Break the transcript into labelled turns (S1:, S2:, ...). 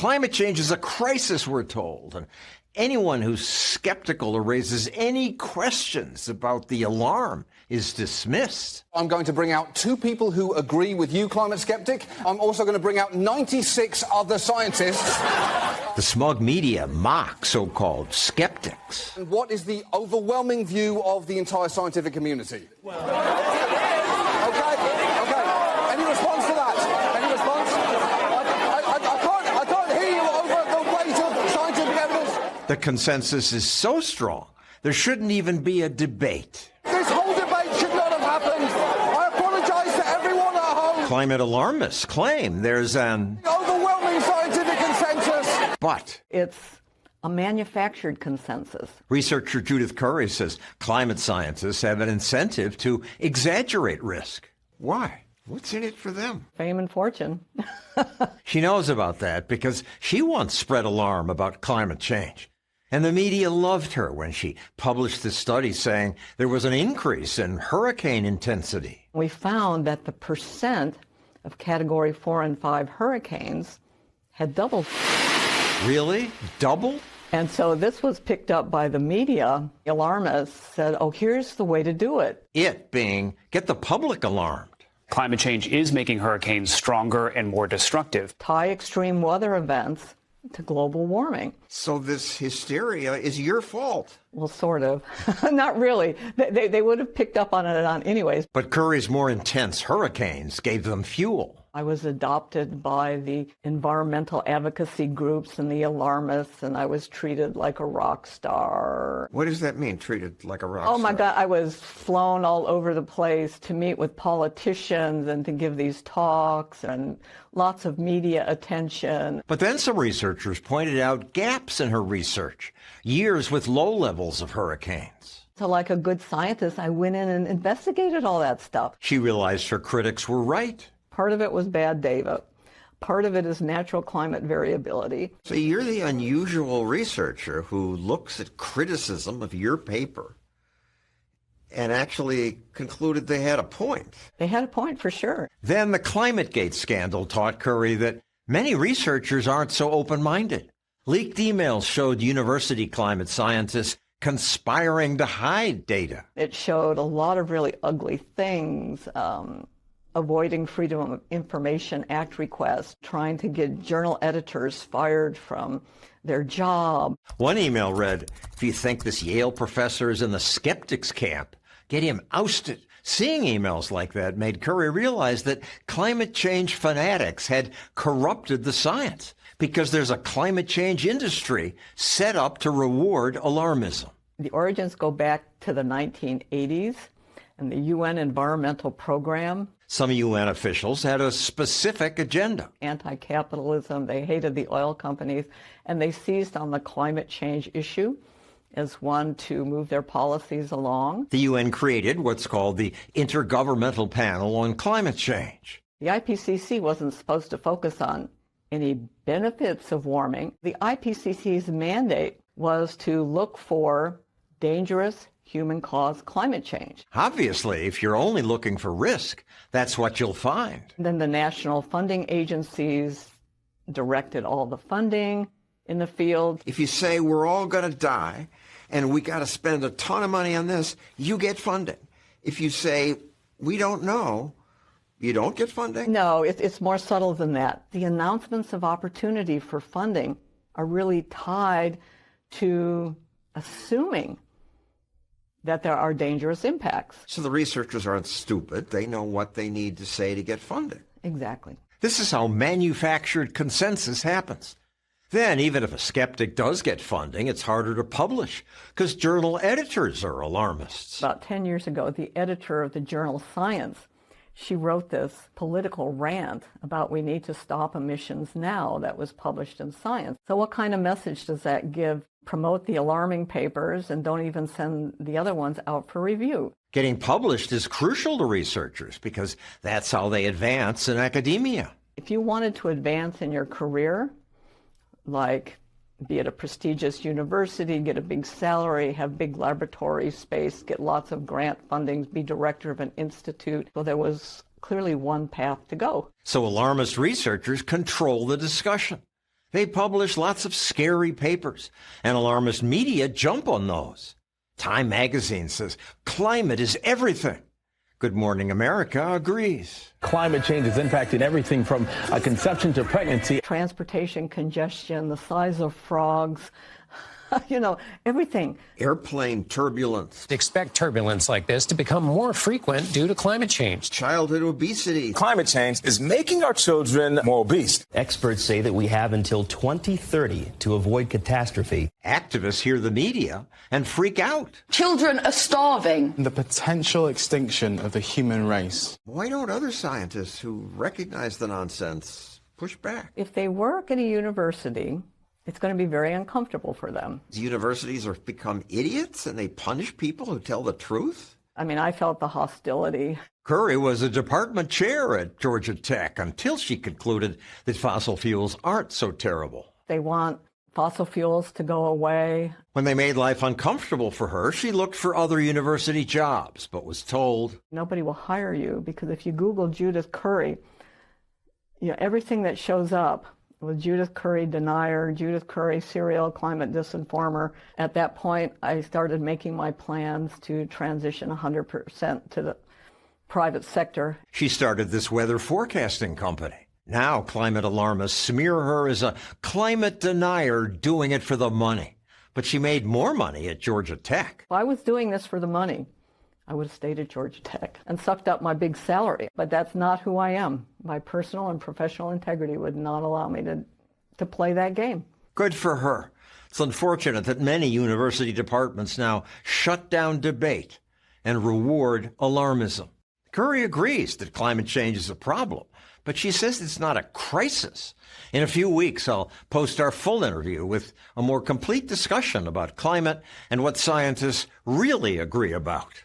S1: Climate change is a crisis, we're told. And anyone who's skeptical or raises any questions about the alarm is dismissed.
S2: I'm going to bring out 2 people who agree with you, climate skeptic. I'm also going to bring out 96 other scientists.
S1: The smug media mock so-called skeptics.
S2: And what is the overwhelming view of the entire scientific community? Okay. Any response to that? Any response? I can't hear you over the weight of scientific evidence.
S1: The consensus is so strong, there shouldn't even be a debate.
S2: This whole debate should not have happened. I apologize to everyone at home.
S1: Climate alarmists claim there's an
S2: overwhelming scientific consensus.
S1: But
S3: it's a manufactured consensus.
S1: Researcher Judith Curry says climate scientists have an incentive to exaggerate risk. Why? What's in it for them?
S3: Fame and fortune.
S1: She knows about that because she once spread alarm about climate change. And the media loved her when she published this study saying there was an increase in hurricane intensity.
S3: We found that the percent of Category 4 and 5 hurricanes had doubled.
S1: Really? Double?
S3: And so this was picked up by the media. Alarmists said, oh, here's the way to do it.
S1: It being get the public alarmed.
S4: Climate change is making hurricanes stronger and more destructive.
S3: Tie extreme weather events to global warming.
S1: So this hysteria is your fault.
S3: Well, sort of. Not really. They would have picked up on it anyways.
S1: But Curry's more intense hurricanes gave them fuel.
S3: I was adopted by the environmental advocacy groups and the alarmists, and I was treated like a rock star.
S1: What does that mean, treated like a rock star?
S3: Oh, my God. I was flown all over the place to meet with politicians and to give these talks and lots of media attention.
S1: But then some researchers pointed out gaps in her research, years with low levels of hurricanes.
S3: So like a good scientist, I went in and investigated all that stuff.
S1: She realized her critics were right.
S3: Part of it was bad data. Part of it is natural climate variability.
S1: So you're the unusual researcher who looks at criticism of your paper and actually concluded they had a point.
S3: They had a point for sure.
S1: Then the ClimateGate scandal taught Curry that many researchers aren't so open-minded. Leaked emails showed university climate scientists conspiring to hide data.
S3: It showed a lot of really ugly things. Avoiding Freedom of Information Act requests, trying to get journal editors fired from their job.
S1: One email read, if you think this Yale professor is in the skeptics camp, get him ousted. Seeing emails like that made Curry realize that climate change fanatics had corrupted the science because there's a climate change industry set up to reward alarmism.
S3: The origins go back to the 1980s and the UN Environmental Program.
S1: Some UN officials had a specific agenda.
S3: Anti-capitalism, they hated the oil companies, and they seized on the climate change issue as one to move their policies along.
S1: The UN created what's called the Intergovernmental Panel on Climate Change.
S3: The IPCC wasn't supposed to focus on any benefits of warming. The IPCC's mandate was to look for dangerous human-caused climate change.
S1: Obviously, if you're only looking for risk, that's what you'll find.
S3: Then the national funding agencies directed all the funding in the field.
S1: If you say we're all going to die and we got to spend a ton of money on this, you get funding. If you say we don't know, you don't get funding?
S3: No, it's more subtle than that. The announcements of opportunity for funding are really tied to assuming that there are dangerous impacts.
S1: So the researchers aren't stupid. They know what they need to say to get funding.
S3: Exactly.
S1: This is how manufactured consensus happens. Then, even if a skeptic does get funding, it's harder to publish because journal editors are alarmists.
S3: About 10 years ago, the editor of the journal Science, she wrote this political rant about we need to stop emissions now that was published in Science. So what kind of message does that give? Promote the alarming papers and don't even send the other ones out for review.
S1: Getting published is crucial to researchers because that's how they advance in academia.
S3: If you wanted to advance in your career, like be at a prestigious university, get a big salary, have big laboratory space, get lots of grant fundings, be director of an institute, so there was clearly one path to go.
S1: So alarmist researchers control the discussion. They publish lots of scary papers, and alarmist media jump on those. Time magazine says climate is everything. Good Morning America agrees.
S5: Climate change is impacting everything from conception to pregnancy.
S3: Transportation congestion, the size of frogs, everything.
S1: Airplane turbulence.
S6: Expect turbulence like this to become more frequent due to climate change.
S1: Childhood obesity.
S7: Climate change is making our children more obese.
S8: Experts say that we have until 2030 to avoid catastrophe.
S1: Activists hear the media and freak out.
S9: Children are starving.
S10: The potential extinction of the human race.
S1: Why don't other scientists who recognize the nonsense push back?
S3: If they work at a university, it's going to be very uncomfortable for them.
S1: Universities have become idiots and they punish people who tell the truth?
S3: I mean, I felt the hostility.
S1: Curry was a department chair at Georgia Tech until she concluded that fossil fuels aren't so terrible.
S3: They want fossil fuels to go away.
S1: When they made life uncomfortable for her, she looked for other university jobs, but was told,
S3: nobody will hire you, because if you Google Judith Curry, everything that shows up with Judith Curry denier, Judith Curry serial climate disinformer. At that point, I started making my plans to transition 100% to the private sector.
S1: She started this weather forecasting company. Now climate alarmists smear her as a climate denier doing it for the money. But she made more money at Georgia Tech.
S3: If I was doing this for the money, I would have stayed at Georgia Tech and sucked up my big salary. But that's not who I am. My personal and professional integrity would not allow me to play that game.
S1: Good for her. It's unfortunate that many university departments now shut down debate and reward alarmism. Curry agrees that climate change is a problem, but she says it's not a crisis. In a few weeks, I'll post our full interview with a more complete discussion about climate and what scientists really agree about.